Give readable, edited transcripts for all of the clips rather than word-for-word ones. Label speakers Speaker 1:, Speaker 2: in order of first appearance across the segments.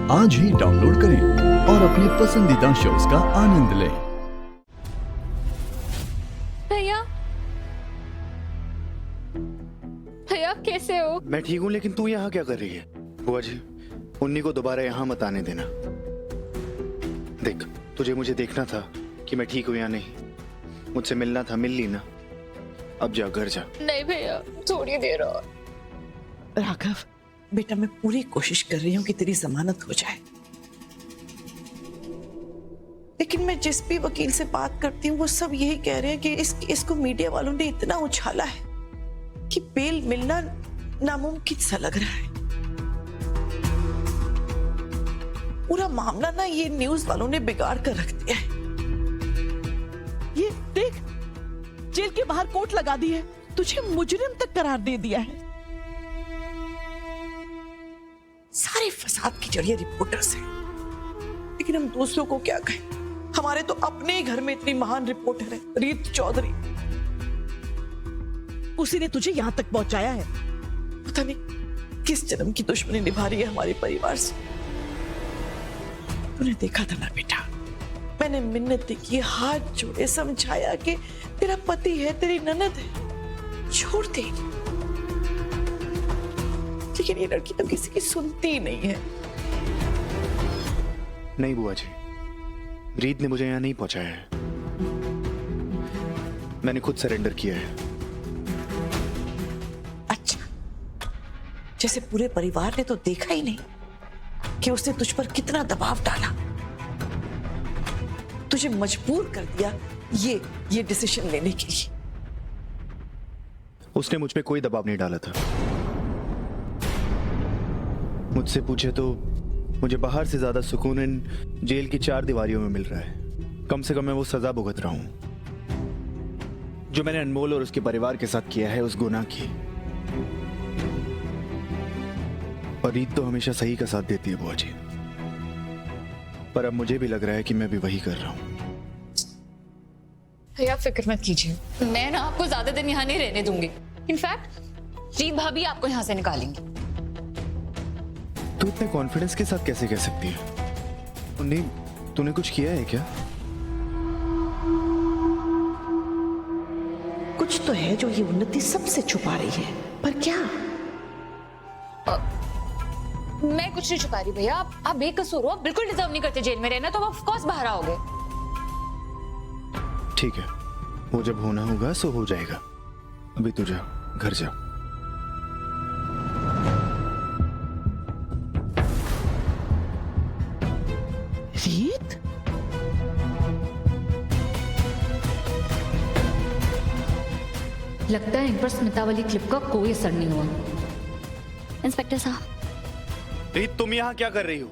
Speaker 1: आज ही डाउनलोड करें और अपने पसंदीदा शोज का आनंद लें।
Speaker 2: भैया, भैया आप कैसे हो?
Speaker 3: मैं ठीक हूँ, लेकिन तू यहाँ क्या कर रही है? बुआ जी, उन्नी को दोबारा यहाँ मत आने देना। देख, तुझे मुझे देखना था कि मैं ठीक हूँ या नहीं। मुझसे मिलना था, मिल ली ना। अब जा, घर जा।
Speaker 2: नहीं भैया, थोड़ी देर और।
Speaker 4: राघव बेटा, मैं पूरी कोशिश कर रही हूँ कि तेरी जमानत हो जाए, लेकिन मैं जिस भी वकील से बात करती हूँ वो सब यही कह रहे हैं कि इस केस को मीडिया वालों ने इतना उछाला है कि बेल मिलना नामुमकिन सा लग रहा है। पूरा मामला ना ये न्यूज वालों ने बिगाड़ कर रख दिया है। ये देख, जेल के बाहर कोर्ट लगा दी है, तुझे मुजरिम तक करार दे दिया है। सारे फसाद की जड़ ये रिपोर्टर्स हैं, लेकिन हम दूसरों को क्या कहें? हमारे तो अपने ही घर में इतनी महान रिपोर्टर है, रीत चौधरी। उसी ने तुझे यहां तक पहुंचाया है। पता नहीं किस जन्म की दुश्मनी निभा रही है हमारे परिवार से। तूने देखा था ना बेटा, मैंने मिन्नतें की, हाथ जोड़े, समझाया कि तेरा पति है, तेरी ननद है, छोड़ दे। लेकिन ये लड़की तो किसी की सुनती ही नहीं है।
Speaker 3: नहीं बुआ जी, रीत ने मुझे यहाँ नहीं पहुंचाया है। मैंने खुद सरेंडर किया है।
Speaker 4: अच्छा, जैसे पूरे परिवार ने तो देखा ही नहीं कि उसने तुझ पर कितना दबाव डाला, तुझे मजबूर कर दिया ये डिसीजन लेने के लिए।
Speaker 3: उसने मुझ पे कोई दबाव नहीं डाला था। मुझसे पूछे तो मुझे बाहर से ज्यादा सुकून इन जेल की 4 दीवारियों में मिल रहा है। कम से कम मैं वो सजा भुगत रहा हूं जो मैंने अनमोल और उसके परिवार के साथ किया है, उस गुनाह की। और रीत तो हमेशा सही का साथ देती है बुआ जी, पर अब मुझे भी लग रहा है कि मैं भी वही कर रहा हूं।
Speaker 2: भैया फिक्र मत कीजिए, मैं ना आपको ज्यादा दिन यहाँ नहीं रहने दूंगी। इनफैक्ट रीत भाभी आपको यहाँ से निकालेंगी।
Speaker 3: तू इतने कॉन्फिडेंस के साथ कैसे कह सकती है? उन्नी, तूने कुछ किया है क्या?
Speaker 4: कुछ तो है जो ये उन्नति सबसे छुपा रही है, पर क्या?
Speaker 2: मैं कुछ नहीं छुपा रही भैया, आप बेकसूर हो, आप बिल्कुल डिजर्व नहीं करते जेल में रहना, तो आप ऑफ कोर्स बाहर आओगे।
Speaker 3: ठीक है, वो जब होना होगा सो हो जाएगा। अभी तू जा, घर जा।
Speaker 4: रीत?
Speaker 2: लगता है इन पर स्मिता वाली क्लिप का कोई असर नहीं हुआ।
Speaker 5: इंस्पेक्टर साहब,
Speaker 3: रीत, तुम यहाँ क्या कर रही हो?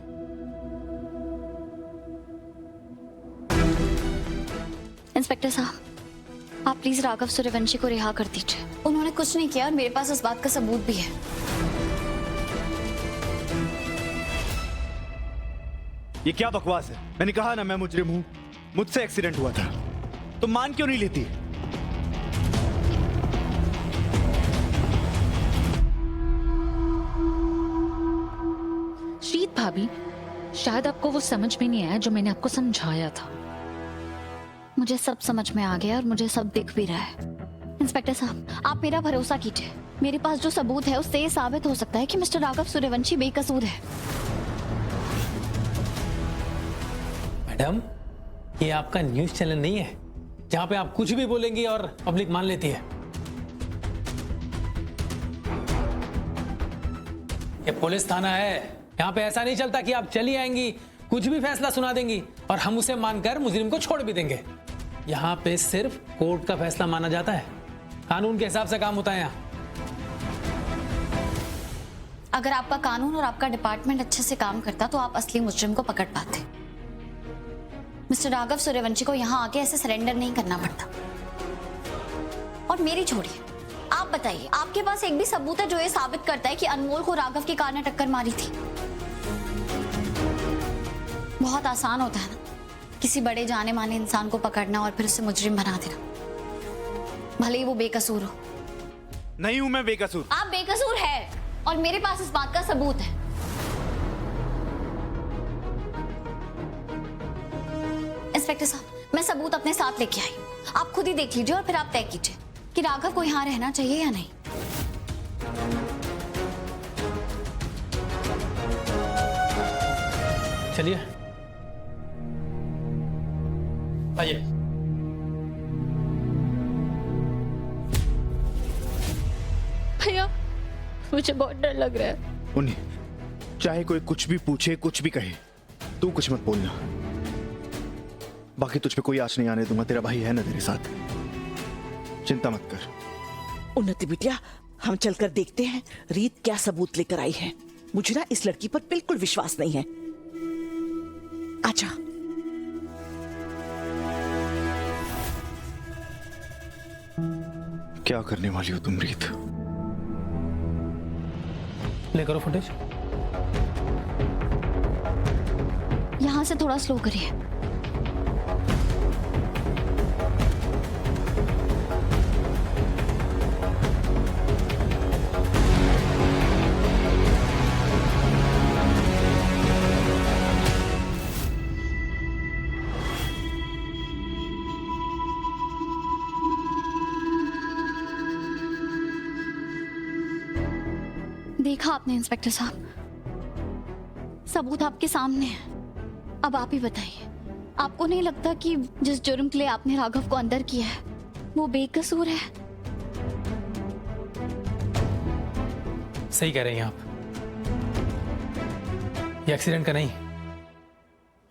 Speaker 5: इंस्पेक्टर साहब, आप प्लीज राघव सूर्यवंशी को रिहा कर दीजिए। उन्होंने कुछ नहीं किया और मेरे पास इस बात का सबूत भी है।
Speaker 3: ये क्या बकवास है? मैंने कहा ना मैं मुजरिम हूं, मुझसे एक्सीडेंट हुआ था। तुम मान क्यों नहीं लेती?
Speaker 2: रीत भाभी, शायद आपको वो समझ में नहीं आया जो मैंने आपको समझाया था।
Speaker 5: मुझे सब समझ में आ गया और मुझे सब दिख भी रहा है। इंस्पेक्टर साहब, आप मेरा भरोसा कीजिए। मेरे पास जो सबूत है उससे ये साबित हो सकता है कि मिस्टर राघव सूर्यवंशी बेकसूर है।
Speaker 6: मैडम, ये आपका न्यूज़ चैनल नहीं है जहां पे आप कुछ भी बोलेंगी और पब्लिक मान लेती है। ये पुलिस थाना है, यहाँ पे ऐसा नहीं चलता कि आप चली आएंगी, कुछ भी फैसला सुना देंगी और हम उसे मानकर मुजरिम को छोड़ भी देंगे। यहाँ पे सिर्फ कोर्ट का फैसला माना जाता है, कानून के हिसाब से काम होता है यहाँ।
Speaker 5: अगर आपका कानून और आपका डिपार्टमेंट अच्छे से काम करता तो आप असली मुजरिम को पकड़ पाते। मिस्टर राघव सूर्यवंशी को यहाँ आके ऐसे सरेंडर नहीं करना पड़ता। और मेरी छोड़िए, आप बताइए, आपके पास एक भी सबूत है जो ये साबित करता है कि अनमोल को राघव की कार ने टक्कर मारी थी? बहुत आसान होता है ना किसी बड़े जाने माने इंसान को पकड़ना और फिर उसे मुजरिम बना देना, भले ही वो बेकसूर हो।
Speaker 3: नहीं हूं मैं बेकसूर।
Speaker 5: आप बेकसूर है और मेरे पास इस बात का सबूत है। इंस्पेक्टर साहब, मैं सबूत अपने साथ लेके आई। आप खुद ही देख लीजिए और फिर आप तय कीजिए कि राघव को यहाँ रहना चाहिए या नहीं।
Speaker 6: चलिए आइए।
Speaker 2: भैया मुझे बहुत डर लग रहा है।
Speaker 3: उन्हीं, चाहे कोई कुछ भी पूछे, कुछ भी कहे, तू कुछ मत बोलना। बाकी तुझ पे कोई आँच नहीं आने दूंगा। तेरा भाई है ना तेरे साथ, चिंता मत कर।
Speaker 4: उन्नति बिटिया, हम चलकर देखते हैं रीत क्या सबूत लेकर आई है। मुझे ना इस लड़की पर बिल्कुल विश्वास नहीं है। आजा।
Speaker 3: क्या करने वाली हो तुम रीत?
Speaker 6: ले करो फुटेज।
Speaker 5: यहाँ से थोड़ा स्लो करिए। देखा आपने इंस्पेक्टर साहब, सबूत आपके सामने है। अब आप ही बताइए, आपको नहीं लगता कि जिस जुर्म के लिए आपने राघव को अंदर किया है वो बेकसूर है?
Speaker 6: सही कह रही हैं आप। ये एक्सीडेंट का नहीं,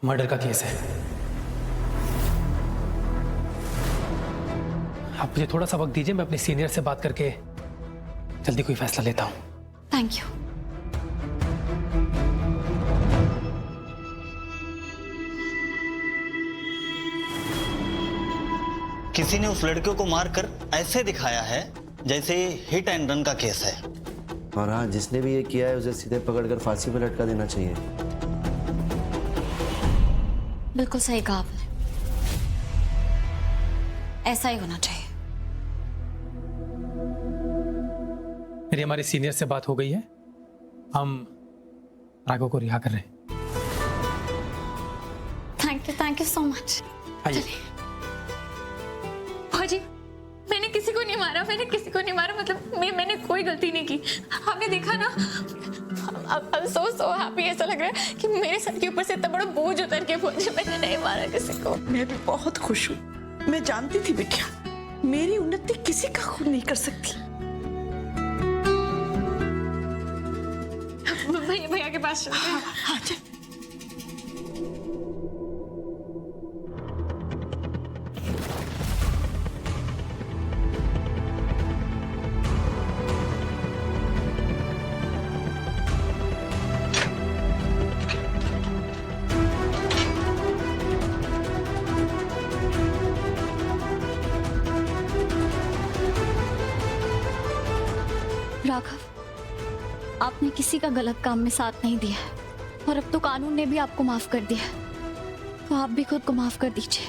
Speaker 6: मर्डर का केस है। आप मुझे थोड़ा सा वक्त दीजिए, मैं अपने सीनियर से बात करके जल्दी कोई फैसला लेता हूं।
Speaker 5: Thank you.
Speaker 7: किसी ने उस लड़के को मारकर ऐसे दिखाया है जैसे हिट एंड रन का केस है।
Speaker 8: और हाँ, जिसने भी ये किया है उसे सीधे पकड़कर फांसी पर लटका देना चाहिए।
Speaker 5: बिल्कुल सही कहा आपने, ऐसा ही होना चाहिए।
Speaker 6: मेरी हमारे सीनियर से बात हो गई है, हम राघव को रिहा कर रहे हैं।
Speaker 5: Thank you so much.
Speaker 6: आइए।
Speaker 2: भाजी मैंने किसी को नहीं मारा, मैंने किसी को नहीं मारा। मतलब मैंने कोई गलती नहीं की। आपने देखा ना, I'm so happy। ऐसा लग रहा है कि मेरे सर के ऊपर से इतना बड़ा बोझ उतर के पहुंचे। मैंने नहीं मारा किसी को।
Speaker 4: मैं भी बहुत खुश हूँ। मैं जानती थी बिटिया, मेरी उन्नति किसी का खून नहीं कर सकती।
Speaker 2: भैया के पास चलते हैं।
Speaker 4: हाँ, चल।
Speaker 5: राघव, आपने किसी का गलत काम में साथ नहीं दिया है और अब तो कानून ने भी आपको माफ कर दिया है, तो आप भी खुद को माफ कर दीजिए।